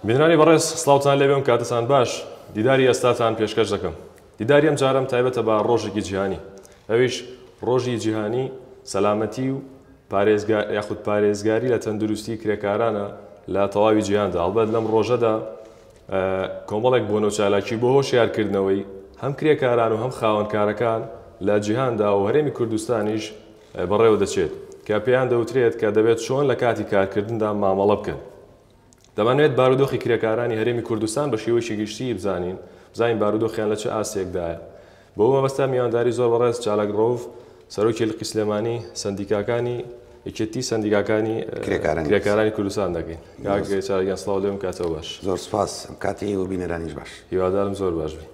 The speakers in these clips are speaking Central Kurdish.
بینرانی بەڕێز سڵاوتان لێبێم کاتتان باش دیداری ئێستاتان پێشکەش دەکەم. دیداری ئەم جارم تایبەتە بە ڕۆژێکی جیهانی، ئەویش ڕۆژی جیهانی سەلامەتی و یاخود پارێزگاری لە تەندروستی کرێکارانە لە تەواوی جیهاندا. ئەڵبەت لەم ڕۆژەدا کۆمەڵێک بۆ نەوچالاکی بۆ هۆشیارکردنەوەی هەم کرێکاران و هەم خاوەنکارەکان لە جیهاندا و هەرێمی کوردستانیش بەڕێوە دەچێت کە پێیان دەوترێت کە دەبێت چۆن لە کاتی کارکردندا مامەڵە بکەن. دەمانوێت بارودۆخی کرێکارانی هەرێمی کوردستان بە شێوەیەکی گشتی بزانین بارودۆخیان لە چه ئاسێکدایە. بۆ مەبەستا میوانداری زۆر بەڕێز چالاکڕۆڤ سەرۆکی لقی سلێمانی سەندیکاکانی یەکێتی سەندیکاکانی کرێکارانی کوردستان دەکەین. کاک چالاکیان سڵاو دەبێم کاتەوە باش. زۆر سپاس کاتی و بینەرانیش باش. هیوادارم زۆر باش بی.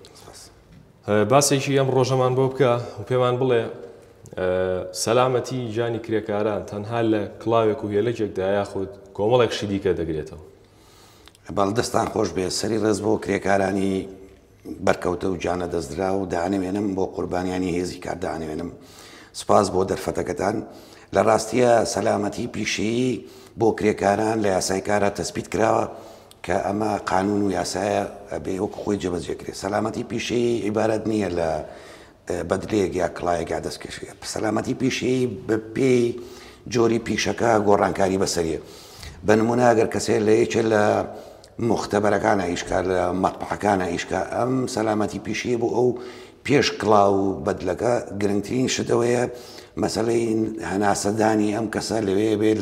باسێکی ئەم ڕۆژەمان بۆ بکە و پێمان بڵێ سەلامەتی ژانی کرێکاران تەنها لە کڵاوێک و هێلەکێکدا یاخود کۆمەڵێکشی دیکە دەگرێتەوە. بەڵدەستان خۆش بێ سەری ڕێز بۆ کرێکارانی بەرکەوتە و جانە دەسترا و داهانەوێنم بۆ قوربانیانی هێزی کار داهانەوێنم. سپاس بۆ دەرفەتەکەتان. لە ڕاستیە سەلامەتی پیشەیی بۆ کرێکاران لە یاسای کارە تەسبیت کراوە کە ئەمە قانون و یاسایە بێ وەک خۆی جێبەجێکرێت. سەلامەتی پیشەیی عیبارەت نییە لە بەدلەیەک یا کڵایەکا دەستکەشێت. سەلامەتی پیشەیی بە پێی جۆری پیشەکە گۆڕانکاری بەسەریە. بە نمونە ئەگەر کەسێک لە یەکێ لە مختەبەرەکانە ئیشکار لە مەطبەعەکانە ئیشکا ئەم سەلامەتی پیشەیی بۆ ئەو پێش کڵاو و بەدلەکە گرنگترین شتەوەیە مەسەلەی هەناسەدانی ئەم کەسە لەوێ بێت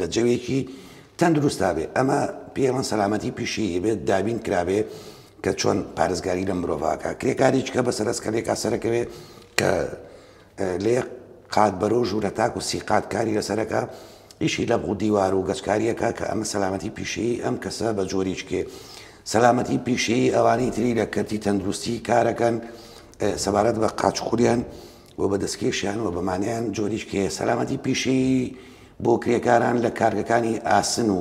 لە جەوێکی تەندروستا بێ. ئەمە پێڵەن سەلامەتی پیشەیی بێت دابین کرابێ کە چۆن پارێزگاری لە مرۆڤاکە. کرێکاریش کە بەسەرەسکەلێکا سەرەکەوێ کە لێ قات بەرۆ ژوورە تاک و سیقات کاری لەسەرەکە ئیشی لە بوو دیوار و گەشتکاریەکە کە ئەمە سەلامەتی پیشەیی ئەم کەسە بە جۆریچکێ. سەلامەتی پیشەیی ئەوانەی تری لە کەرتی تەندروستی کارەکەن سەبارەت بە قاچخوریان و بە دەستکێشیان و بەمانیان جۆریچکێ. سەلامەتی پیشەیی بۆ کرێکاران لە کارگەکانی ئاسن و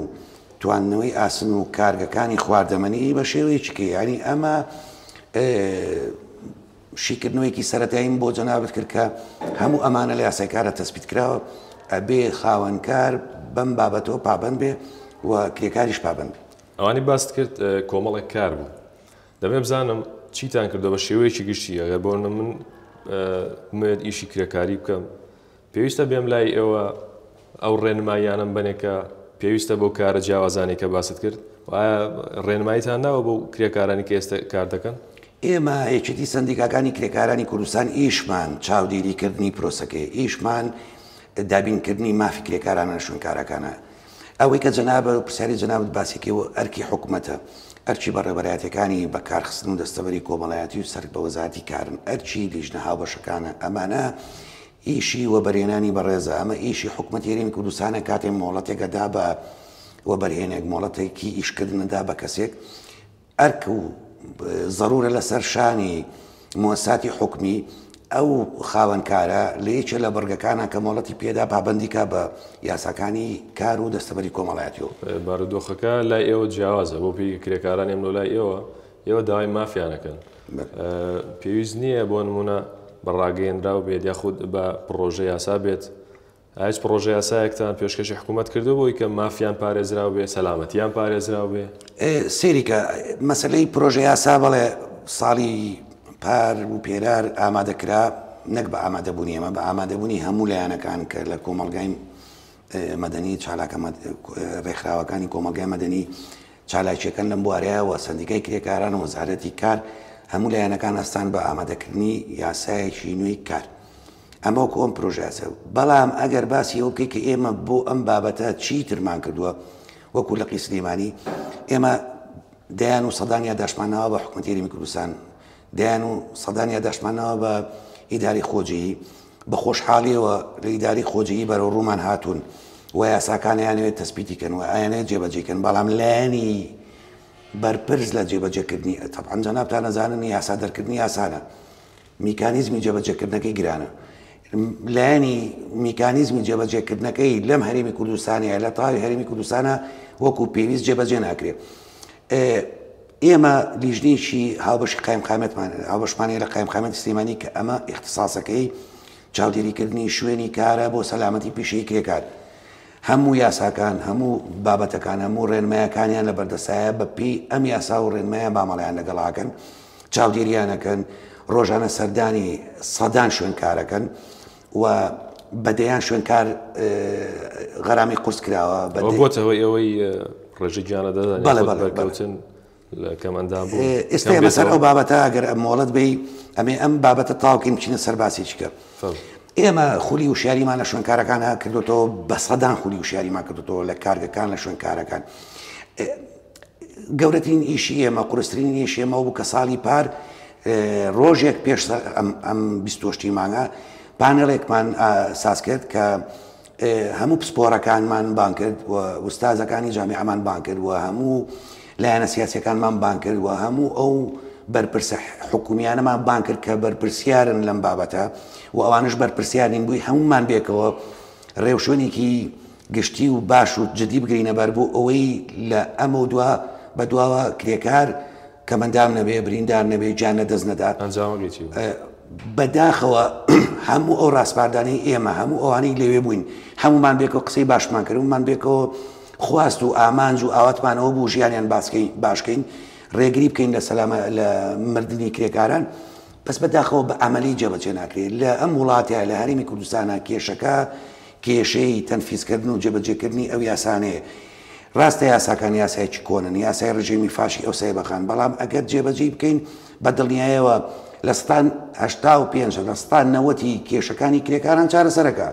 تواننەوەی ئاسن و کارگەکانی خواردەمەنی بە شێوەیەکێ. ینی ئەمە شیکردنەوەیکی سەرەتاییم بۆ جەنابەت کرد کە هەموو ئەمانە لە یاسای کارە تەسبیت کراوە ئەبێ خاوەنکار بەم بابەتەوە پابەند بێ و کرێکاریش پابەند بێ. ئەوانی باست کرد کۆمەڵێک کار بوو. دەبێ بزانم چیتان کردو بە شێوەیەکی گشتی ئەگەر بۆ من مێت ئیشی کرێکاری بکەم پێویستە بێم لای ئێوە ئەو ڕێنماییانم بنێکە پێویستە بۆ کارە جیاوازانی کە باست کرد ڕێنماییتان ناوە بۆ کرێکارانی کە ئێستا کار دەکەن. ئێمە یەکێتی سەندیکاکانی کرێکارانی کوردستان ئیشمان چاودێریکردنی پرۆسەکەی ئیشمان دابینکردنی مافی کرێکارانە شوونکارەکانە. ئەوەی کە جەنابە پرسیاری جەنابەت باسێکەوە ئەرکی حکوومەتە ئەرچی بەڕێبەرایەتەکانی بەکارخستن و دەستەبەری کۆمەڵایەتی و سەر بە وەزارەتی کارن ئەرچی لیژنە هاوبەشەکانە ئەمانە ئیشی وەبەرهێنانی بەڕێزە. ئەمە ئیشی حکوومەتی هەرێمی کوردستانە کاتێ مۆڵەتێکەدا بە وەبەرهێنێک مۆڵەتێکی ئیشکردنەدا بە کەسێک ئەرک و ضرورە لەسەر شانی مؤسساتی حکومی ئەو خاوەنکارە لە یەکێ لە بەرگەکانە کە مۆڵەتی پێدا پابەندیکە بە یاساکانی کار و دەستەبەری کۆمەڵایەتیەوە. بارودۆخەکە لای ئێوە جیاوازە بۆ پێی کرێکاران ئێمە لای ئێوە داوای مافیانەکەن. پێویست نییە بۆ نمونە بەڕاگەیەنرا و بێت یاخود بە پرۆژە یاسا بێت. هیچ پرۆژە یاسایەکتان پێشکەشی حکوومەت کردو بۆی کە مافیان پارێزراو بێ سەلامەتیان پارێزراو بێ. سێریکە مەسلەی پرۆژە یاسا بەڵێ ساڵی پار و پێرار ئامادەکرا نەک بە ئامادەبوونی ئەمە بە ئامادەبوونی هەموو لایەنەکان کە لە کۆمەلگای مەدەنی چالاکە ڕێکخراوەکانی کۆمەلگای مەدەنی چالاکیەکەن لەم بوارەیەوە سەندیکای کرێکاران و وەزارەتی کار هەموو لایەنەکان ئەستان بە ئامادەکردنی یاسایەکی نوێی کار. ئەمە وەکو ئەم پرۆژەیاسە. بەڵام ئەگەر باسی ئەو بکەی کە ئێمە بۆ ئەم بابەتە چی ترمان کردووە وەکو لقی سلێمانی ئێمە دەیان و سەدانیا داشمانەوە بە حکوومەتی هەرێمی کوردستان دەیان و سەدانیا داشمانەوە بە ئیداری خۆجیی بە خۆشحاڵیەوە لە ئیداری خۆجیی بەرەو ڕوومان هاتوون و یاساکانیانەوێت تەسبیتیکەن و ئایانەیە جێبەجێکەن. بەڵام لایەنی بەرپرس لە جێبەجێکردنی تەبعەن جەنابتان ئەزانن یاسا دەرکردنی ئاسانە میکانیزمی جێبەجێکردنەکەی گرانە. لایەنی میکانیزمی جێبەجێکردنەکەی لەم هەرێمی کوردستانیە لە تاوی هەرێمی کوردستانە وەکو پێویست جێبەجێ ناکرێت. ئێمە لیژنێکی هاوبەشی قایمقامەتمان هاوبەشمانەیە لە قایمقامەتی سلێمانی کە ئەمە اختصاسەکەی چاودێریکردنی شوێنی کارە بۆ سەلامەتی پیشەیی کرێکار. هەموو یاساکان هەموو بابەتەکان هەموو ڕێنمایەکانیان لە بەردەسایە بە پێی ئەم یاسا و ڕێنمایە مامەڵەیان لەگەڵاکەن چاودێریانەکەن ڕۆژانە سەردانی سەدان شوێنکارەکەن و بەدەیان شوێنکار غەرامی قورس کراوە بۆتەوەی ئەوەی ڕێژی گیانە دەدەن کەمەندان بوو ئێستا بەسەر ئەو بابەتە ئەگەر ئەم مۆڵەت بێ ئەمێ ئەم بابەتە تاوکەین بچینە سەر باسێکیکە ئێمە خولی وشیاریمان لە شوێنکارەکان کردوەوە بە سەدان خولی وشیاریمان کردوەوە لە کارگەکان لە شوێنکارەکان گەورەترین ئیشی ئێمە قورسترین ئیشی ئێمە بوو کە ساڵی پار ڕۆژێک پێش ئەم 28 مانگە پانێڵێکمان ساز کرد کە هەموو پسپۆرەکانمان بان کرد و ئوستازەکانی جامیعەمان بان کرد و هەموو لایەنە سیاسیەکانمان بان کرد و هەموو ئەو بەرپرسە حکومیانەمان بان کرد کە بەرپرسیارن لەم بابەتە و ئەوانش بەرپرسیارین بووی هەمومان بێکەوە ڕێوشوێنێکی گشتی و باش و جدی بگرینە بەر بوو ئەوەی لە ئەمە دووە بە دواوە کرێکار کەمەندام نەبێ بریندار نەبێ گیان لەدەست نەدات بەداخەوە هەموو ئەو ڕاستپاردانەی ئێمە هەموو ئەوانەی لەوێ بووین هەمومان بێکەوە قسەی باشمان کرد ومان بێکەوە خواست و ئامانج و ئاواتمانەوە بوو ژیانیان باشکەین ڕێگری بکەین لە مردنی کرێکاران بەس بەداخەوە بە ئەمەلی جێبەجێ ناکرێت لە ئەم وڵاتە لە هەرێمی کوردستانە کێشەکە کێشەی تەنفیزکردن و جێبەجێکردنی ئەو یاسانەیە ڕاستە یاساکان یاسایکی کۆنن یاسای ڕژێمی فاشی ئەو سایبەخان بەڵام ئەگەر جێبەجێ بکەین بە دڵنیایەوە لە ستان 85 لە ستان 90 کێشەکانی کرێکاران چارەسەرەکە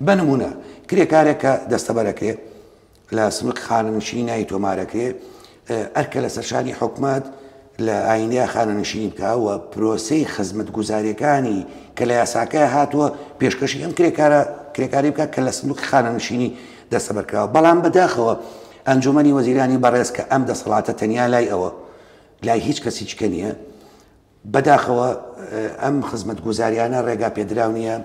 بنمونە کرێکارێک کە دەستەبەرەکرێ لە سنووق خانەنشینی ناوی تۆمارەکرێ ئەرکە لە سەرشانی حکومەت لە ئاینەیە خانەنشینی بکە و پرۆسەی خزمەت گوزاریەکانی کە لە یاساکە هاتووە پێشکەشی ئەم کرێکاری بکە کە لە سنووق خانەنشینی دەستەبەرکراوە بەڵام بەداخەوە ئەنجومەنی وەزیرانی بەڕێز کە ئەم دەسەڵاتە تەنیا لای ئەوە لای هیچ کەسی چکە نییە بەداخەوە ئەم خزمەت گوزاریانە ڕێگا پێدراو نییە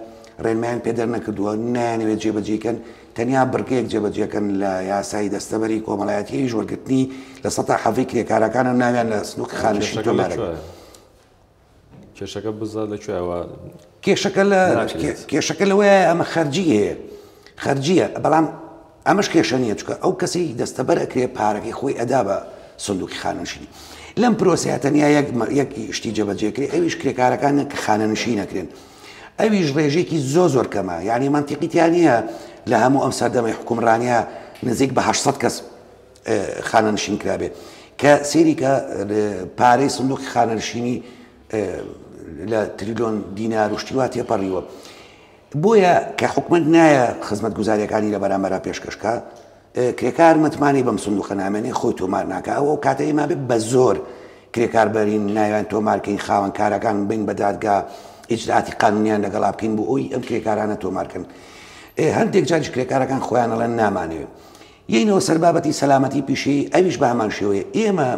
ڕێنمایان پێدەر نەکردووە نایانەوێت جێبەجێکەن تەنیا بڕگەیەک جێبەجێکەن لە یاسایی دەستەبەری کۆمەڵایەتی ژوەرگرتنی لە سەتا حەڤی کرێکارەکانە ناویان لە سنووق خانەشین تۆمارەکە کێشەکە بزات لەکوێوە کێشەکە لەوەیە ئەمە خەرجی هەیە خەرجیە بەڵام ئەمەش کێشە نییە چکە ئەو کەسی دەستەبەر ئەکرێ پارەکەی خۆی ئەدا بە سندوقی خانەنشینی لەم پرۆسەیە تەنیا یەک شتی جێبەجێکرێ ئەویش کرێکارەکان کە خانەنشین نەکرێن ئەویش ڕێژێکی زۆر کەمە یعنی منتیقیتیان نییە لە هەموو ئەم سەردەمەی حکومڕانیە نزیک بە 800 کەس خانەنشین کرابێ کە سێری کە پارەی سندوقی خانەنشینی لە تریلیۆن دینار و شتیوا تێپەڕیوە بۆیە کە حکومت نایە خزمەت گوزاریەکانی لە بەرامبەر پێشکەشکە کرێکار متمانی بەم سندوقە نامێنێ خۆی تۆمار ناکە ئەوە کاتە ئێمە بێت بە زۆر کرێکاربەرین ناویان تۆمارکەین خاوەنکارەکان بین بە دادگا ئیجراعاتی قانونیان لەگەڵا بکەین بۆ ئەوی ئەم کرێکارانە تۆمارکەن هەندێک جاریش کرێکارەکان خۆیان ئەڵێن نامانەوێت یەینەوە سەر بابەتی سەلامەتی پیشەیی ئەویش بە هەمان شێوەیە ئێمە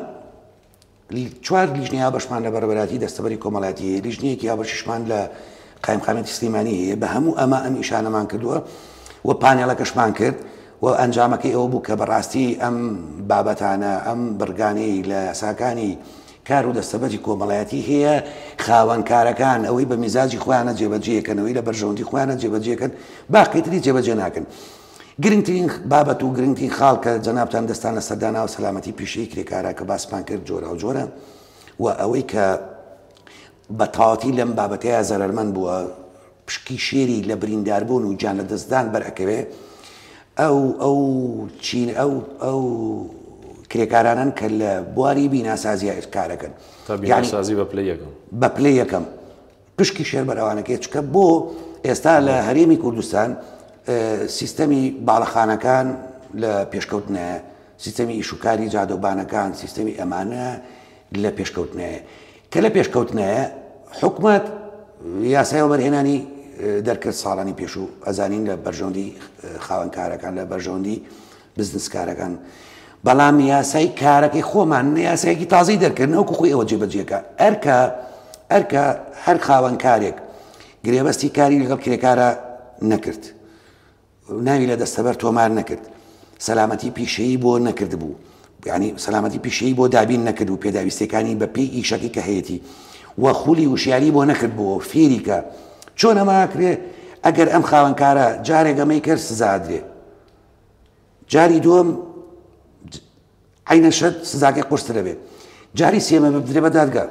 چوار لیژنەیە بەشمان لە بەرەبەراتی دەستەبەری کۆمەڵایەتی هەیە لیژنەیەکی بەشیشمان لە قایمخانەتی سلێمانی هەیە بە هەموو ئەمە ئەم ئیشانەمان کردووە و پانێڵەکەشمان کرد و ئەنجامەکەی ئەوە بوو کە بەڕاستی ئەم بابەتانە ئەم بڕگانەی لە یاساکانی کار و دەستەبەری کۆمەڵایەتی هەیە خاوەنکارەکان ئەوەی بە میزاجی خۆیانە جێبەجێکەنەوەی لە بەرژەوەندی خۆیانە جێبەجێکن باقیتری جێبەجێ ناکەن گرنگترین بابەت و گرنگترین خاڵ کە جەنابتان دەستان لە سەردانا و سەلامەتی پیشەی کرێکارە کە باسمان کرد جۆرە و جۆرە و ئەوەی کە بە تەواوەتی لەم بابەتەیە زەرەرمەند بووە پشکی شێری لە برینداربوون و گیان لە دەستدان بەرەکەوێ ئەو کرێکارانن کە لە بواری بیناسازیە کارەکەن بیناسازی بە پلەی یەکەم پشکی شێر بەرەوانەکەی چکە بۆ ئێستا لە هەرێمی کوردستان سیستەمی باڵەخانەکان لە پێشکەوتنایە سیستەمی ئیشوکاری جادۆبانەکان سیستەمی ئەمانە لە پێشکەوتنایە کە لە پێشکەوتنایە حکومەت یاسای وەبەرهێنانی دەرکرد ساڵانی پێش و ئەزانین لە بەرژەوەندی خاوەنکارەکان لە بەرژەوەندی بزنسکارەکان بەڵام یاسای کارەکەی خۆمان یاسایەکی تازەی دەرکردن ئەوکو خۆی ئەوە جێبەجێکە ئەرکە هەر خاوەنکارێک گرێبەستی کاری لەگەڵ کرێکارە نەکرد ناوی لە دەستەبەر تۆمار نەکرد سەلامەتی پیشەیی بۆ نەکرد بوو یعنی سەلامەتی پیشەیی بۆ دابین نەکرد و پێداویستەکانی بە پێی ئیشەکەی کە هەیەی و خولی وشیاری بۆ نەکرد بۆ فێریکە چۆن ئەماکرێ ئەگەر ئەم خاوەنکارە جارێک ئەمەی کرد سزادرێ جاری دووەم عینە شەد سزاکەی قورسترە بێ، جاری سێمە بدرێ بە دادگا.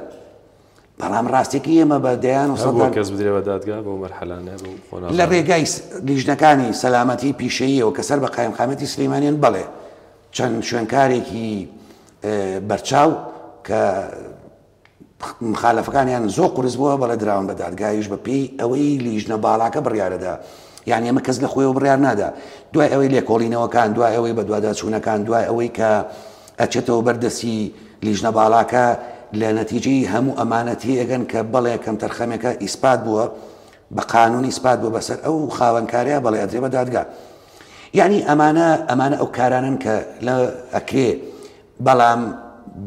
بەڵام ڕاستێکی ئێمە بە دەیان و سەد کەس بدرێ بە دادگا بۆ مەرحەلانە لە ڕێگای لیژنەکانی سەلامەتی پیشەییەوە کە سەر بە قایمقامەتی سلەیمانیان بڵێ چەند شوێنکارێکی بەرچاو کە مخالەفەکانیان زۆر قورس بووە بەڵێ دراون بە دادگایش بە پێی ئەوەی لیژنە باڵاکە بڕیارەدا، یعنی ئەمە کەس لە خۆیەوە بڕیار نادا، دوای ئەوەی لێکۆڵینەوەکان، دوای ئەوەی بە دواداچوونەکان، دوای ئەوەی کە ئەچێتەوە بەردەسی لیژنە باڵاکە لە نەتیجەی هەموو ئەمانەتی ئەگەن کە بەڵێ کەم تەرخەمێکە ئیسپات بووە بە قانون ئیسپات بووە بەسەر ئەو خاوەنکاریە بەڵێ ئەدرێ بە دادگا. یعنی ئەمانە ئەو کارانن کە لە ئەکرێ بەڵام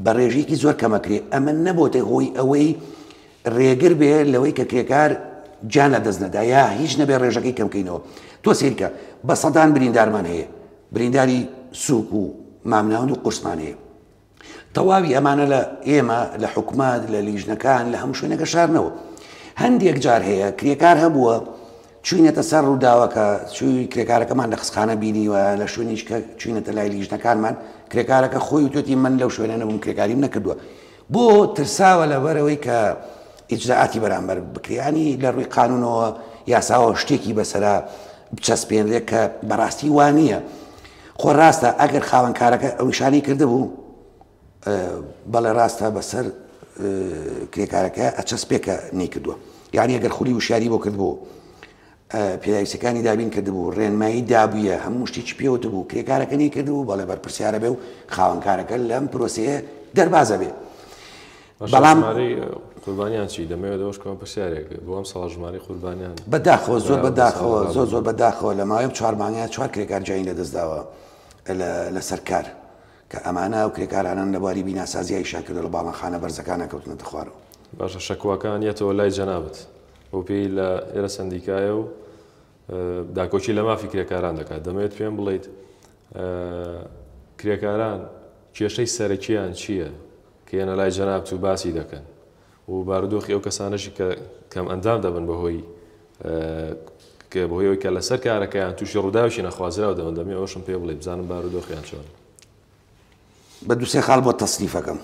بە ڕێژێکی زۆر کەمەکرێ. ئەمە نەبووتە هۆی ئەوەی ڕێگر بێ لەوەی کە کرێکار جان لە دەست نەدا یا هیچ نەبێ ڕێژەکەی کەمکەینەوە. تۆ سیرکە بە سەدان بریندارمان هەیە، برینداری سووک و مامناوند و قورسمان هەیە. تەواوی ئەمانە لە ئێمە لە حکومات لە لیژنەکان لە هەموو شوێنەکە شارنەوە. هەندێک جار هەیە کرێکار هەبووە چوینەتە سەر ڕووداوەکە چووی کرێکارەکەمان لە قسخانە بینیوە لە شوێنیش کە چوینەتە لای لیژنەکانمان کرێکارەکە خۆی وتوتی من لەو شوێنە نەبووم کرێکاریم نەکردووە بۆ ترساوە لەبەرەوەی کە ئیجزاعاتی بەرامبەر بکرێنی لە ڕووی قانونەوە یاساوە شتێکی بەسەرا بچەسپێنرێت کە بەڕاستی وانە. خۆ ڕاستە ئەگەر خاوەنکارەکە ئەو نیشانی کردبوو بەڵێ ڕاستە بەسەر کرێکارەکە ئەچەسپێکە نەیکردووە، یعنی ئەگەر خولی وشیاری بۆ کردبوو پێداویستەکانی دابین کردبوو ڕێنمایی دابوویە هەموو شتێکی پێوت بوو کرێکارەکە نەیکردبوو بەڵێ بەرپرسیارە بێ و خاوەنکارەکە لەم پرۆسەیە دەربازە بێ. بەڵام قوربانیان چی دەمەوێت دەوەشکەوە پرسیارێک بۆ ئەم ساڵ ژمارەی قوربانیان بەداخەوە زۆر بەداخەوە زۆر بەداخەوە لە ماوەی 4 مانگە 4 کرێکار جیاین لەدەستداوە لەسەر کار کە ئەمانە و کرێکارانان لەباری بیناسازیای شاکردە لە باڵەخانە بەرزەکانە کەوتنەتە خوارەوە. باشە شەکوواکان یەتەوە لای جەنابەت بۆ پێی لە ئێرە سندیکایە و داکۆچی لە مافی کرێکاران دەکات. دەمەوێت پێم بڵیت کرێکاران کێشەی سەرەکییان چییە کە یەنە لای جەنابەت و باسی دەکەن و بارودۆخی ئەو کەسانەشی کە کەم ئەندام دەبن بەهۆی بەهۆیەوەی کە لەسەر کارەکەیان تووشی ڕووداوشی نەخوازراوە دەبن دەمێ ئەوشم پێ بڵێ بزانم بارودۆخیان چۆن. بە دووسێ خاڵ بۆ تەسنیفەکەم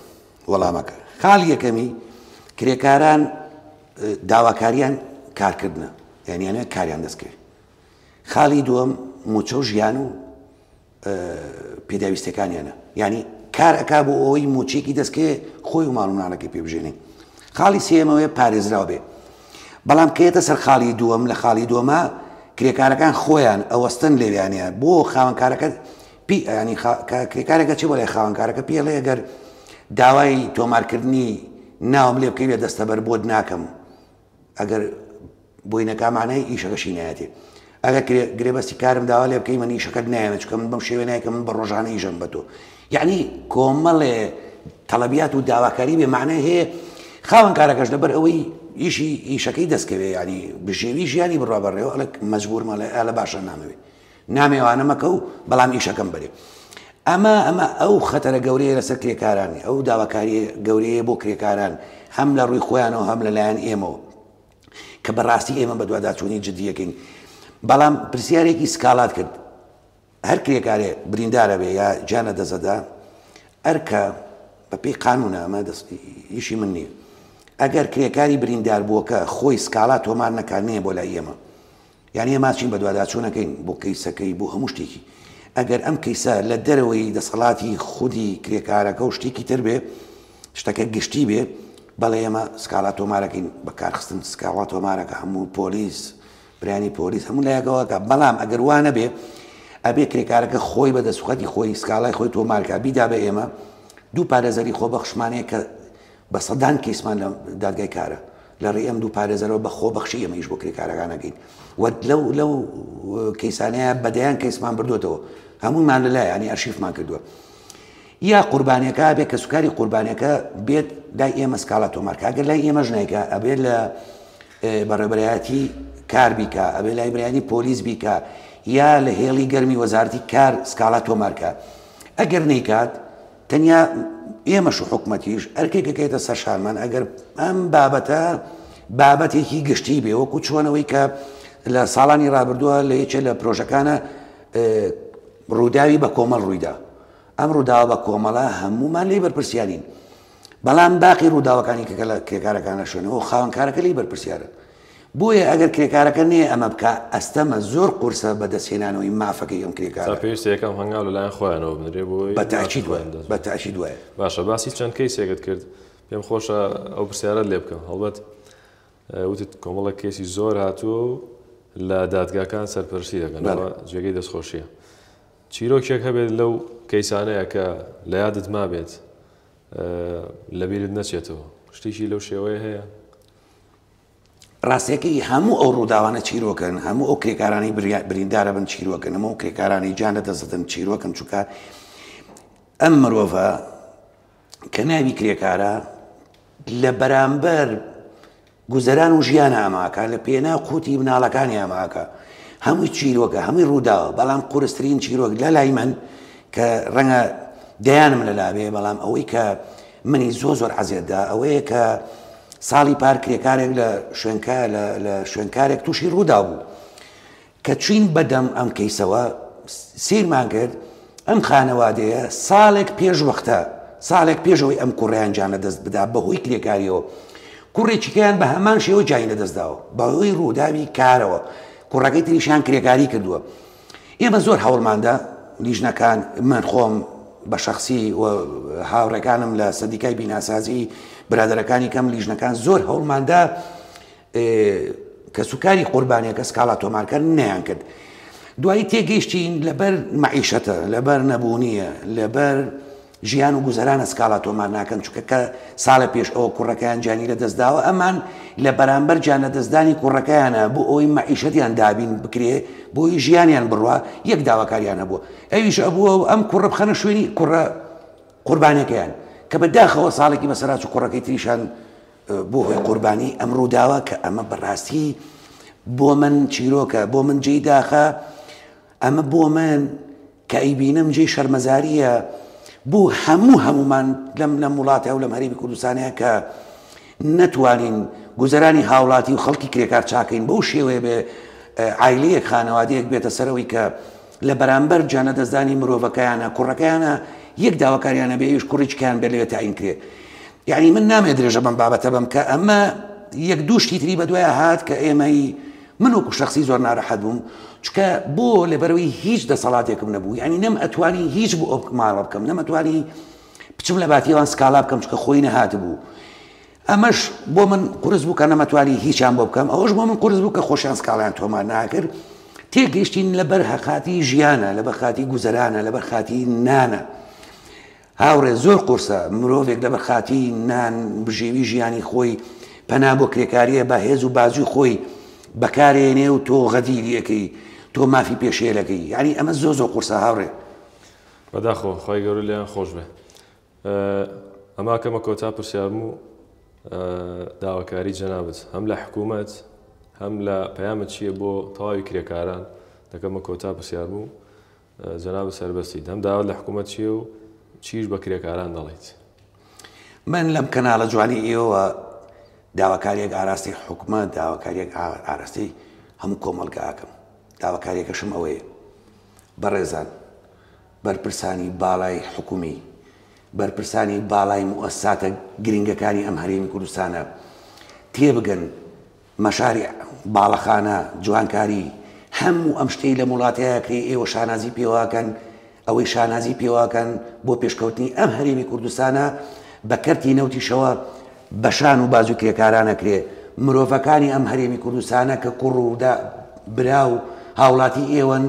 وەڵامەکە. خاڵی یەکەمی کرێکاران داواکاریان کارکردنە یانیانە کاریان دەستکرد. خاڵی دووەم موچە و ژیان و پێداویستەکانیانە یعنی کار ئەکا بۆ ئەوەی موچێکی دەستکێ خۆی و ماڵومانەکەی پێبژێنێ. خاڵی سێمەوەی پارێزراو بێ. بەڵام کەیتە سەر خاڵی دووەم لە خاڵی دووەمە کرێکارەکان خۆیان ئەوەستن لێویانە بۆ خاوەنکارەکە ینی کرێکارێکە چی بۆ لای خاوەنکارەکە پێڵێ ئەگەر داوای تۆمارکردنی ناوم لێ بکەی لێ دەستەبەر بۆت ناکەم ئەگەر بۆینەکانمانەی ئیشەکەشی نایەتێ ئەگەر گرێبەستی کارم داوا لێ بکەی من ئیشەکەت نایەمە چکە من بەم شێوێ نایکە من بە ڕۆژانە ئیژەم بە تۆ. یعنی کۆمەڵێ تەڵەبیات و داواکاری بێ معنای هەیە خاوەنکارەکەش لەبەر ئەوەی ئیشەکەی دەستکەوێ ینی بژێوی ژیانی بڕوا بەڕێوە ئەڵێ مەجبورمە لە باشە نامەوێ نامێوانە مەکە و بەڵام ئیشەکەم بەرێ. ئەمە ئەو خەتەرە گەورەیە لەسەر کرێکارانی ئەو داواکاری گەورەیە بۆ کرێکاران هەم لە ڕووی خۆیانەوە هەم لەلایەن ئێمەوە کە بەڕاستی ئێمە بە دوواداچوونی جددیەکەین. بەڵام پرسیارێکی سکالات کرد هەر کرێکارێ بریندارە بێ یا جانە دەزەدا ئەرکە بە پێی قانونە ئەمە ئیشی من نییە ئەگەر کرێکاری بریندار بووەکە خۆی سکالا تۆمار نەکارنەیە بۆ لای ئێمە یعنی ئێماچین بە دوواداچوونەکەین بۆ کەیسەکەی بۆ هەموو شتێکی ئەگەر ئەم کەیسە لە دەرەوەی دەسەڵاتی خودی کرێکارەکە و شتێکی تر بێ شتەکە گشتی بێ بەڵێ ئێمە سکالا تۆمارەکەین بەکارخستن سکاڵات تۆمارەکە هەموو پۆلیس برانی پۆلیس هەموو لایەکەوەکە بەڵام ئەگەر وانە بێ ئەبێ کرێکارەکە خۆی بە دەسوخەتی خۆی سکاڵای خۆی تۆمارکە بیدا بە ئێمە دوو پارێزەری خۆبەخشمانەیە کە بە سەدان کەیسمان لە دادگای کارە لە ڕێ ئەم دوو پارێزەرەوە بە خۆبەخشی ئێمەیش بۆ کرێکارەکانەکەین و لەو کەیسانەیە بەدەیان کەیسمان بردوێتەوە هەموومان لەلای ینی ئەرشیفمان کردووە یا قوربانیەکە بێت کە سوکاری قوربانیەکە بێت لای ئێمە سکاڵا تۆمارکە ئەگەر لای ئێمەش نایکە ئەبێت لە بەڕێبەرایەتی کار بیکە ئەبێ لای برایانی پۆلیس بیکە یا لە هێڵی گەرمی وەزارەتی کار سکاڵا تۆمارکە ئەگەر نەیکات تەنیا ئێمەش و حکومەتیش ئەرکێکەکەیتە سەر شارمان ئەگەر ئەم بابەتە بابەتێکی گشتی بێ وەکو چۆنەوەی کە لە ساڵانی ڕابردووە لە یەکێ لە پرۆژەکانە ڕووداوی بە کۆمەڵ ڕوویدا ئەم ڕووداوە بە کۆمەڵە هەمومان لێ بەرپرسیارین بەڵام باقی ڕووداوەکانی کە لە کرێکارەکانە شوێنەوە خاوەنکارەکە لێ بەرپرسیارن بۆیە ئەگەر کرێکارەکە نێ ئەمە بکە ئەستەمە زۆر قورسە بەدەستهێنانەوەی مافەکەی ئەم کرێکارە پێویستە یەکەم هەنگاو لەلایەن خۆیانەوە بنرێ بۆی بەتاکید وایە باشە باسی چەند کەیسێکت کرد پێم خۆشە ئەو پرسیارەت لێ بکەم هەڵبەت وتت کۆمەڵە کێسی زۆر هاتووە و لە دادگاکان سەرپەرشتی دەکەنەوە جێگەی دەستخۆشیە چیرۆکێک هەبێت لەو کەیسانەیە کە لە یادت مابێت لەبیرت نەچێتەوە شتێکی لەو شێوەیە هەیە ڕاستیەکەی هەموو ئەو ڕووداوانە چیرۆکەن هەموو ئەو کرێکارانی بریندارە بن چیرۆکەن هەموو کرێکارانی جان لەدەستدەن چیرۆکەن چونکە ئەم مرۆڤە کە ناوی کرێکارە لە بەرامبەر گوزەران و ژیان ئاماکە لە پێنا قوتی مناڵەکانی ئاماکە هەمووی چیرۆکە هەمووی ڕووداوە بەڵام قورسترین چیرۆک لە لای من کە ڕەنگە دەیانم لەلابێ بەڵام ئەوەی کە منی زۆر عەزێتدا ئەوەیە کە ساڵی پار کرێکارێک لە شوێنکارێک تووشی ڕوودا بوو کە چین بەدەم ئەم کەیسەوە سیرمان کرد ئەم خانەوادەیە ساڵێک پێش وەختە ساڵێک پێشەوەی ئەم کوڕیان جان لەدەست بدا بەهۆی کرێکاریەوە کوڕێکیکەیان بە هەمان شێوە جای لەدەستداوە بەهۆی ڕووداوی کارەوە کوڕەکەی تریشان کرێکاری کردووە ئێمە زۆر هەوڵماندا لیژنەکان من خۆم بە شخصی و هاوڕێکانم لە سەدیکای بیناسازی برادەرەکانی کەم لیژنەکان زۆر هەوڵماندا کە سوکاری قوربانیەکە سکاڵا تۆمارکە نەیان کرد دوایی تێگەیشتین لەبەر مەعیشەتە لەبەر نەبوونیە لەبەر ژیان و گوزەرانە سکاڵا تۆمار ناکەن چونکە کە ساڵە پێش ئەوە کوڕەکەیان جانی لەدەستداوە ئەمان لە بەرامبەر جان لەدەستدانی کوڕەکەیانە بۆ ئەوی مەعیشەتیان دابین بکرێ بۆی ژیانیان بڕوا یەک داواکاریان هەبووە ئەویش ئەبووە ئەم کوڕە بخەنە شوێنی کوڕە قوربانەکەیان کە بەداخەوە ساڵێکی بەسەرات و کوڕەکەی تریشان بۆ هۆی قوربانی ئەم ڕووداوە کە ئەمە بەڕاستی بۆ من چیرۆکە بۆ من جێی داخە ئەمە بۆ من کە ئەیبینم جێی شەرمەزاریە بۆ هەمومان لەم وڵاتە و لەم هەرێمی کوردستانەیە کە نەتوانین گوزەرانی هاوڵاتی و خەڵکی کرێکار چاکەین بەو شێوەیە بێ عایلەیەک خانەوادەیەک بێتە سەرەوەی کە لە بەرامبەر جانە دەستدانی مرۆڤەکەیانە کوڕەکەیانە یەک داواکاریانە بێ ئێوش کوڕیچکیان بێ لەوێ تاین کرێ یعنی من نامێ درێژە بەم بابەتە بم کە ئەمە یەک دووشتی تری بە دوایە هات کە ئێمەی من وەکو شخصی زۆر ناڕەحەت بووم چکە بۆ لەبەرەوەی هیچ دەسەڵاتێکم نەبوو ینی نەم ئەتوانی هیچ بۆ ئەو ماڵە بکەم نەم ئەتوانی بچم لە باتیەوان سکاڵا بکەم چکە خۆی نەهات بوو ئەمەش بۆ من قورس بوو کە نەمەتوانی هیچیان بۆ بکەم ئەوەش بۆ من قورس بوو کە خۆشیان سکاڵیان تۆمار ناکرد تێگەیشتین لەبەر خاتی ژیانە لەبەر خاتی گوزەرانە لەبەر خاتی نانە هاوڕێ زۆر قورسە مرۆڤێک لەبەر خاتی نان بژێوی ژیانی خۆی پەنا بۆ کرێکاریە بە هێز و بازوی خۆی بەکارێنێ و تۆ غەدیریەکەی تۆ مافی پێشێلەکەی یعنی ئەمە زۆر قورسە هاوڕێ بەداخۆ خۆی گەورە لێیان خۆش بێ ئەما کەمە کۆتا پرسیارم و داواکاری جەنابەت هەم لە حکوومەت هەم لە پەیامت چییە بۆ تەواوی کرێکاران دەکەمە کۆتا پرسیارم و جەنابەت سەربەستیت هەم داوات لە حکوومەت چییە و چیش بە کرێکاران دەڵێیت من لەم کەناڵە جوانی ئێوە داواکاریەک ئاراستی حکوومەت داواکاریەک ئاراستی هەموو کۆمەڵگەکەم داواکاریەکەشم ئەوەیە بەڕێزان بەرپرسانی باڵای حکومی بەرپرسانی باڵای موەسساتە گرنگەکانی ئەم هەرێمی کوردستانە تێبگەن مەشاریع باڵەخانە جوانکاری هەموو ئەم شتەی لە وڵاتەیەکری ئێوە شانازی پێواکەن ئەوەی شانازی پێواکەن بۆ پێشکەوتنی ئەم هەرێمی کوردستانە بە کەرتی نەوتیشەوە بەشان و بازوی کرێکارانەکرێ مرۆڤەکانی ئەم هەرێمی کوردستانە کە کوڕ و برا و هاوڵاتی ئێوەن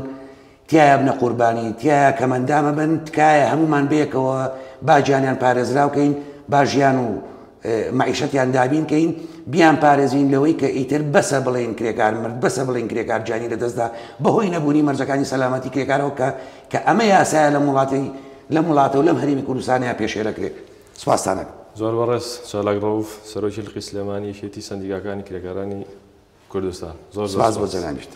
تایە بنە قوربانی تایە کەمەندامە بن تکایە هەمومان بێکەوە با گیانیان پارێزراوکەین با ژیان و مەعیشەتیان دابینکەین بیان پارێزین لەوەی کە ئیتر بەسە بڵێن کرێکار مرد بەسە بڵێن کرێکار جانی لەدەستدا بەهۆی نەبوونی مەرجەکانی سەلامەتی کرێکارەوە کە ئەمە یاسایە لە وڵاتە و لەم هەرێمی کوردستانەیە پێشێرەکرێت سوپاسانە زۆر بەڕێز چالاک ڕەوف سەرۆکی لقی سلێمانی یەکێتی سەندیگاکانی کرێکارانی کوردستان زۆر سپاس بۆ جەنابیت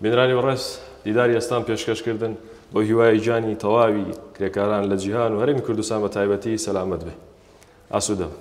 بینرانی بەڕێز دیداری ئێستان پێشکەشکردن بۆ هیوای جانی تەواوی کرێکاران لە جیهان و هەرێمی کوردستان بە تایبەتی سەلامەت بێ ئاسوودەم